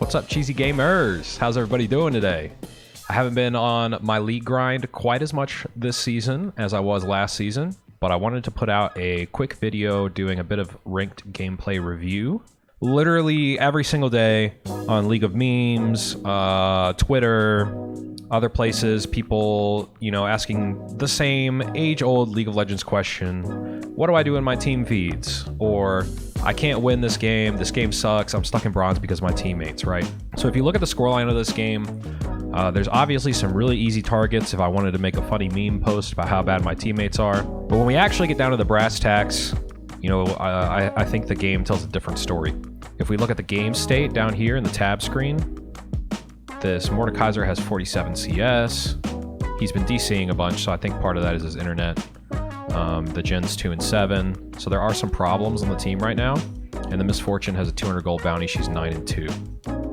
What's up, cheesy gamers? How's everybody doing today? I haven't been on my league grind quite as much this season as I was last season, but I wanted to put out a quick video doing a bit of ranked gameplay review. Literally every single day on League of Memes, Twitter, other places, people, asking the same age-old League of Legends question. What do I do in my team feeds? Or, I can't win this game sucks, I'm stuck in bronze because of my teammates, right? So if you look at the scoreline of this game, there's obviously some really easy targets if I wanted to make a funny meme post about how bad my teammates are. But when we actually get down to the brass tacks, I think the game tells a different story. If we look at the game state down here in the tab screen, this Mordekaiser has 47 CS. He's been DCing a bunch, so I think part of that is his internet. The Gen's 2 and 7. So there are some problems on the team right now. And the Misfortune has a 200 gold bounty. She's 9 and 2.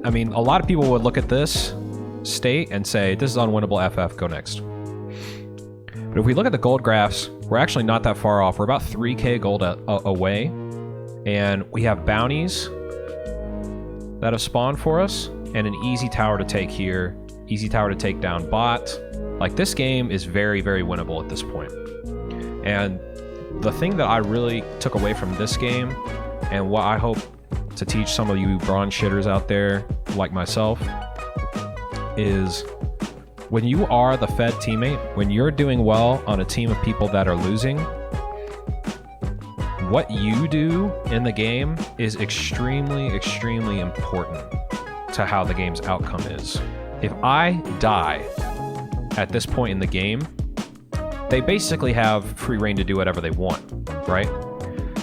I mean, a lot of people would look at this state and say, this is unwinnable FF, go next. But if we look at the gold graphs, we're actually not that far off. We're about 3k gold away. And we have bounties that have spawned for us. And an easy tower to take here. Easy tower to take down bot. Like, this game is very, very winnable at this point. And the thing that I really took away from this game, and what I hope to teach some of you bronze shitters out there, like myself, is when you are the fed teammate, when you're doing well on a team of people that are losing, what you do in the game is extremely, extremely important to how the game's outcome is. If I die at this point in the game, they basically have free reign to do whatever they want, right?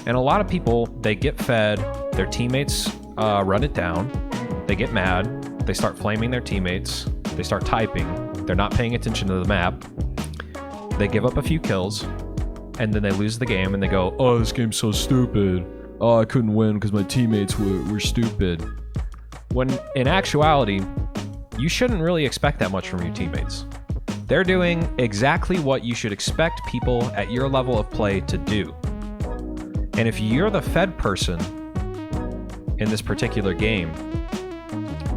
And a lot of people, they get fed, their teammates run it down, they get mad, they start flaming their teammates, they start typing, they're not paying attention to the map, they give up a few kills, and then they lose the game and they go, oh, this game's so stupid. Oh, I couldn't win because my teammates were stupid. When in actuality, you shouldn't really expect that much from your teammates. They're doing exactly what you should expect people at your level of play to do. And if you're the fed person in this particular game,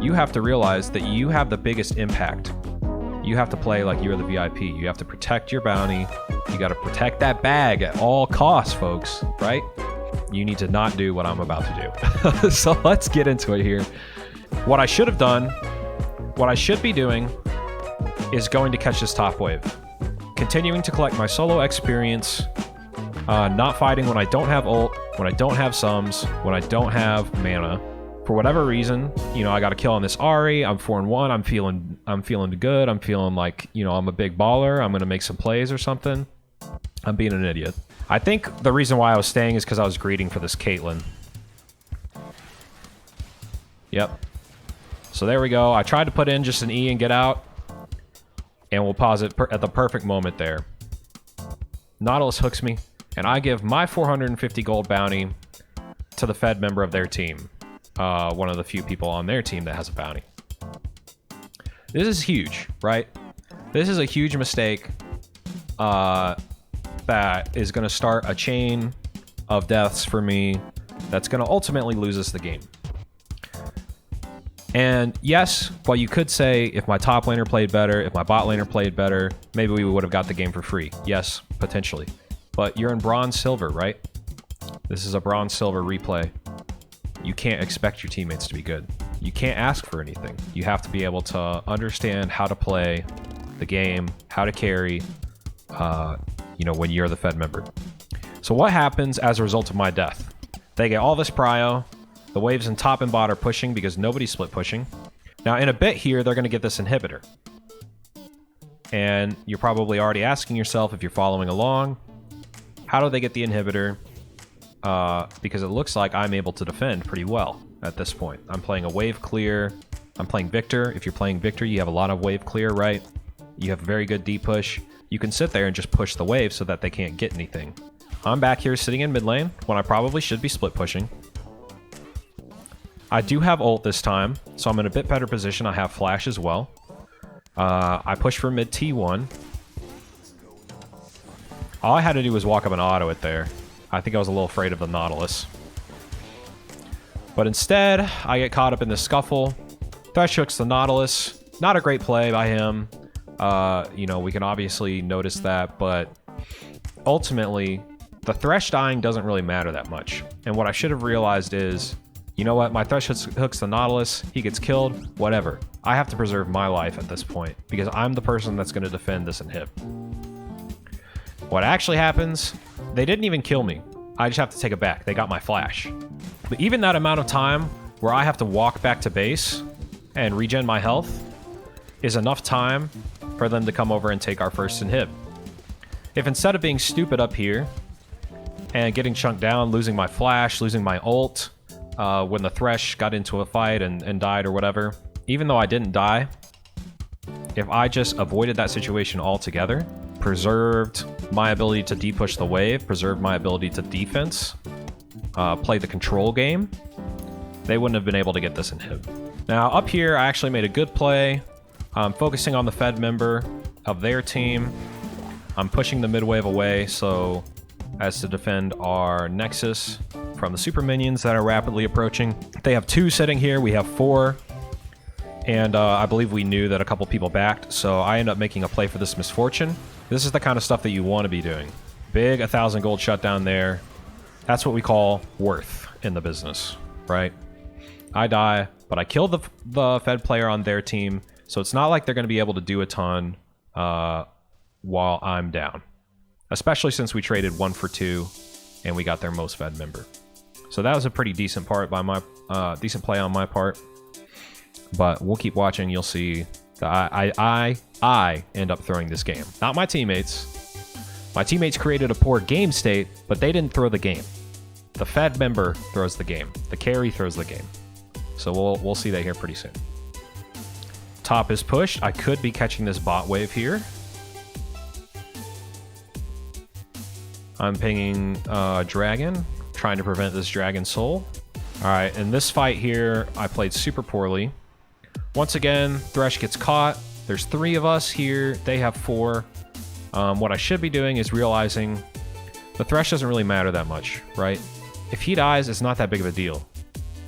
you have to realize that you have the biggest impact. You have to play like you're the VIP. You have to protect your bounty. You got to protect that bag at all costs, folks, right? You need to not do what I'm about to do. So let's get into it here. What I should have done, what I should be doing, is going to catch this top wave. Continuing to collect my solo experience, not fighting when I don't have ult, when I don't have sums, when I don't have mana. For whatever reason, I got a kill on this Ahri, I'm 4-1, I'm feeling good, I'm feeling like, I'm a big baller, I'm gonna make some plays or something. I'm being an idiot. I think the reason why I was staying is because I was greeting for this Caitlyn. Yep. So there we go. I tried to put in just an E and get out. And we'll pause it at the perfect moment there. Nautilus hooks me, and I give my 450 gold bounty to the fed member of their team. One of the few people on their team that has a bounty. This is huge, right? This is a huge mistake that is going to start a chain of deaths for me that's going to ultimately lose us the game. And yes, while you could say if my top laner played better, if my bot laner played better, maybe we would have got the game for free. Yes, potentially. But you're in bronze silver, right? This is a bronze silver replay. You can't expect your teammates to be good. You can't ask for anything. You have to be able to understand how to play the game, how to carry, when you're the fed member. So what happens as a result of my death? They get all this prio. The waves in top and bot are pushing because nobody's split pushing. Now, in a bit here, they're going to get this inhibitor. And you're probably already asking yourself, if you're following along, how do they get the inhibitor? Because it looks like I'm able to defend pretty well at this point. I'm playing a wave clear. I'm playing Viktor. If you're playing Viktor, you have a lot of wave clear, right? You have very good deep push. You can sit there and just push the wave so that they can't get anything. I'm back here sitting in mid lane when I probably should be split pushing. I do have ult this time, so I'm in a bit better position. I have flash as well. I push for mid T1. All I had to do was walk up and auto it there. I think I was a little afraid of the Nautilus. But instead, I get caught up in this scuffle. Thresh hooks the Nautilus. Not a great play by him. You know, we can obviously notice that, but ultimately, the Thresh dying doesn't really matter that much. And what I should have realized is, you know what, my Thresh hooks the Nautilus, he gets killed, whatever. I have to preserve my life at this point, because I'm the person that's going to defend this inhib. What actually happens, they didn't even kill me. I just have to take it back. They got my flash. But even that amount of time where I have to walk back to base and regen my health is enough time for them to come over and take our first inhib. If instead of being stupid up here and getting chunked down, losing my flash, losing my ult, when the Thresh got into a fight and died or whatever, even though I didn't die, if I just avoided that situation altogether, preserved my ability to de-push the wave, preserved my ability to defense, play the control game, they wouldn't have been able to get this inhib. Now, up here, I actually made a good play. I'm focusing on the Fed member of their team. I'm pushing the mid wave away so as to defend our Nexus from the super minions that are rapidly approaching. They have 2 sitting here, we have 4. And I believe we knew that a couple people backed, so I end up making a play for this Misfortune. This is the kind of stuff that you want to be doing. Big 1,000 gold shutdown there. That's what we call worth in the business, right? I die, but I killed the Fed player on their team, so it's not like they're going to be able to do a ton while I'm down. Especially since we traded 1 for 2 and we got their most Fed member. So that was a pretty decent part by my decent play on my part. But we'll keep watching. You'll see that I end up throwing this game. Not my teammates. My teammates created a poor game state, but they didn't throw the game. The Fed member throws the game. The carry throws the game. So we'll see that here pretty soon. Top is pushed. I could be catching this bot wave here. I'm pinging Dragon, trying to prevent this Dragon Soul. Alright, in this fight here, I played super poorly. Once again, Thresh gets caught. There's 3 of us here. They have 4. What I should be doing is realizing the Thresh doesn't really matter that much, right? If he dies, it's not that big of a deal.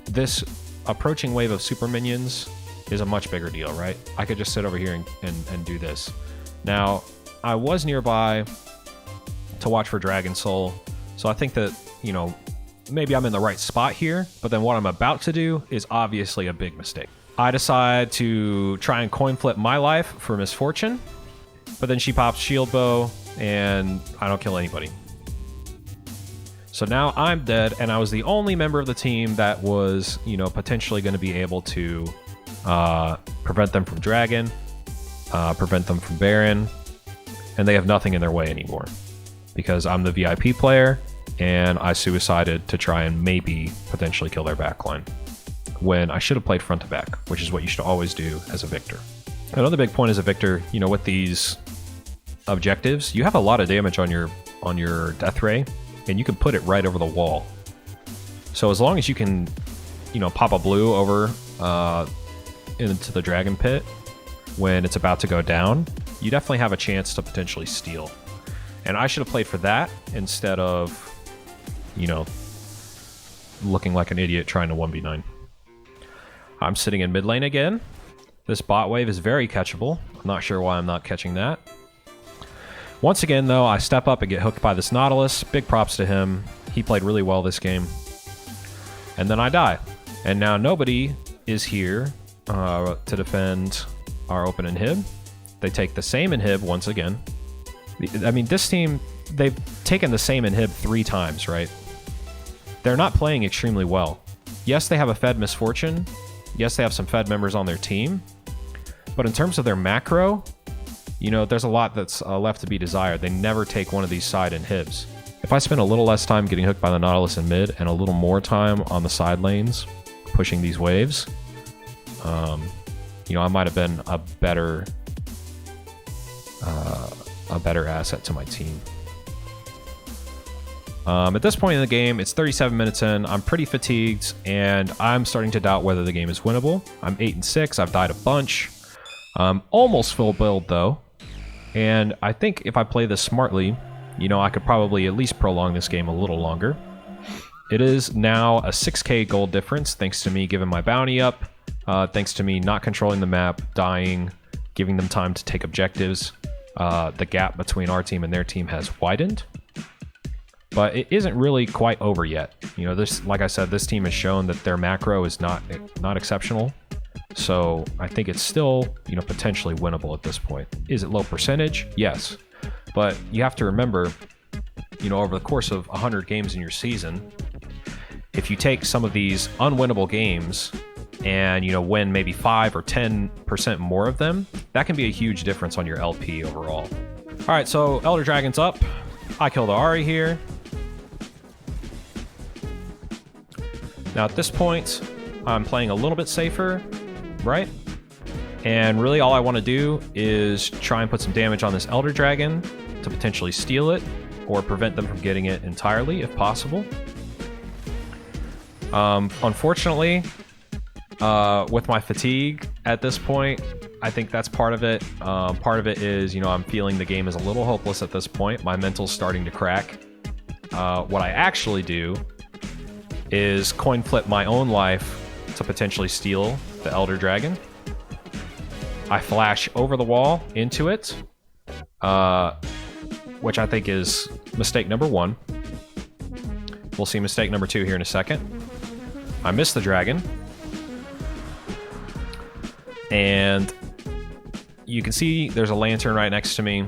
This approaching wave of super minions is a much bigger deal, right? I could just sit over here and do this. Now, I was nearby to watch for Dragon Soul, so I think that, you know, maybe I'm in the right spot here, but then what I'm about to do is obviously a big mistake. I decide to try and coin flip my life for Misfortune, but then she pops shield bow and I don't kill anybody. So now I'm dead, and I was the only member of the team that was, you know, potentially going to be able to prevent them from Dragon, prevent them from Baron, and they have nothing in their way anymore because I'm the VIP player and I suicided to try and maybe potentially kill their backline when I should have played front to back, which is what you should always do as a Viktor. Another big point as a Viktor, you know, with these objectives, you have a lot of damage on your death ray, and you can put it right over the wall. So as long as you can, you know, pop a blue over into the dragon pit when it's about to go down, you definitely have a chance to potentially steal. And I should have played for that instead of, you know, looking like an idiot trying to 1v9. I'm sitting in mid lane again. This bot wave is very catchable. I'm not sure why I'm not catching that. Once again, though, I step up and get hooked by this Nautilus. Big props to him. He played really well this game. And then I die. And now nobody is here to defend our open inhib. They take the same inhib once again. I mean, this team, they've taken the same inhib 3 times, right? They're not playing extremely well. Yes, they have a Fed Misfortune. Yes, they have some Fed members on their team. But in terms of their macro, you know, there's a lot that's left to be desired. They never take one of these side inhibs. If I spend a little less time getting hooked by the Nautilus in mid and a little more time on the side lanes pushing these waves, you know, I might have been a better asset to my team. At this point in the game, it's 37 minutes in. I'm pretty fatigued, and I'm starting to doubt whether the game is winnable. I'm 8-6. I've died a bunch. Almost full build, though. And I think if I play this smartly, you know, I could probably at least prolong this game a little longer. It is now a 6k gold difference, thanks to me giving my bounty up. thanks to me not controlling the map, dying, giving them time to take objectives. The gap between our team and their team has widened. But it isn't really quite over yet. You know, this, like I said, this team has shown that their macro is not exceptional. So I think it's still, you know, potentially winnable at this point. Is it low percentage? Yes. But you have to remember, you know, over the course of 100 games in your season, if you take some of these unwinnable games and, you know, win maybe 5 or 10% more of them, that can be a huge difference on your LP overall. All right, so Elder Dragon's up. I killed Ari here. Now at this point, I'm playing a little bit safer, right? And really all I want to do is try and put some damage on this Elder Dragon to potentially steal it or prevent them from getting it entirely if possible. Unfortunately, with my fatigue at this point, I think that's part of it. Part of it is, you know, I'm feeling the game is a little hopeless at this point. My mental's starting to crack. What I actually do is coin flip my own life to potentially steal the Elder Dragon. I flash over the wall into it, which I think is mistake number 1. We'll see mistake number 2 here in a second. I miss the dragon. And you can see there's a lantern right next to me.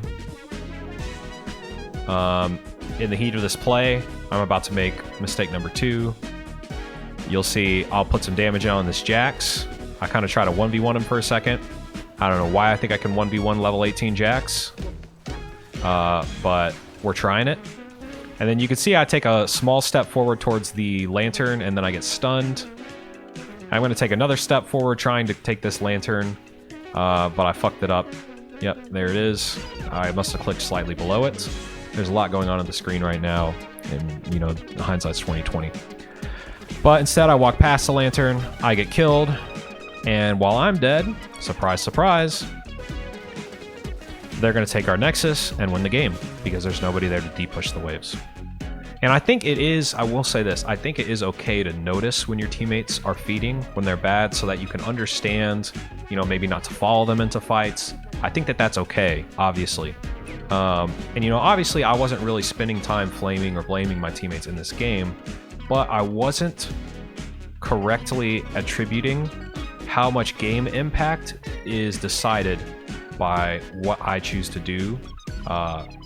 In the heat of this play, I'm about to make mistake number 2. You'll see I'll put some damage on this Jax. I kind of try to 1v1 him for a second. I don't know why I think I can 1v1 level 18 Jax. But we're trying it. And then you can see I take a small step forward towards the lantern and then I get stunned. I'm going to take another step forward trying to take this lantern, but I fucked it up. Yep, there it is. I must have clicked slightly below it. There's a lot going on the screen right now, and, you know, hindsight's 20/20. But instead, I walk past the lantern, I get killed, and while I'm dead, surprise, surprise, they're going to take our Nexus and win the game, because there's nobody there to deep-push the waves. And I think it is, I will say this, I think it is okay to notice when your teammates are feeding, when they're bad, so that you can understand, you know, maybe not to follow them into fights. I think that that's okay, obviously. And, you know, obviously I wasn't really spending time flaming or blaming my teammates in this game, but I wasn't correctly attributing how much game impact is decided by what I choose to do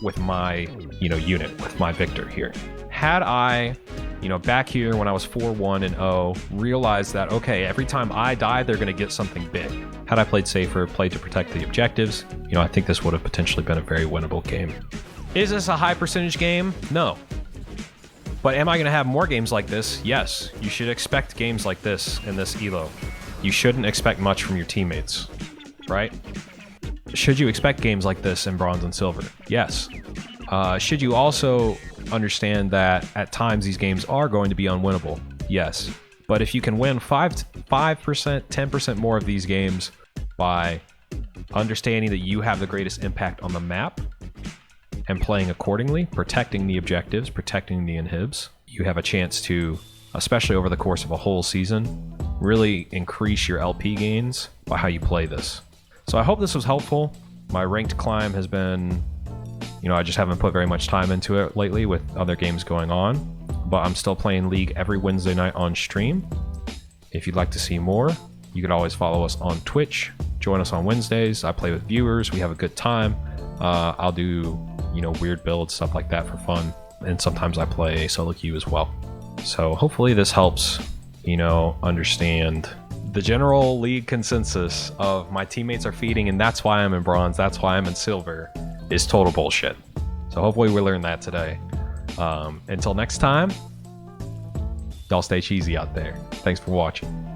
with my, you know, unit, with my Viktor here. Had I, you know, back here when I was 4-1 and 0, realized that, okay, every time I die, they're going to get something big. Had I played safer, played to protect the objectives, you know, I think this would have potentially been a very winnable game. Is this a high percentage game? No. But am I going to have more games like this? Yes. You should expect games like this in this ELO. You shouldn't expect much from your teammates, right? Should you expect games like this in Bronze and Silver? Yes. Should you also understand that at times these games are going to be unwinnable? Yes. But if you can win 5%, 10% more of these games by understanding that you have the greatest impact on the map and playing accordingly, protecting the objectives, protecting the inhibs, you have a chance to, especially over the course of a whole season, really increase your LP gains by how you play this. So I hope this was helpful. My ranked climb has been, you know, I just haven't put very much time into it lately with other games going on, but I'm still playing League every Wednesday night on stream. If you'd like to see more, you could always follow us on Twitch, join us on Wednesdays. I play with viewers, we have a good time. I'll do, you know, weird builds, stuff like that for fun, and sometimes I play solo queue as well. So hopefully this helps, you know, understand the general league consensus of my teammates are feeding and that's why I'm in Bronze, that's why I'm in Silver, is total bullshit. So hopefully we learned that today. Until next time, y'all stay cheesy out there. Thanks for watching.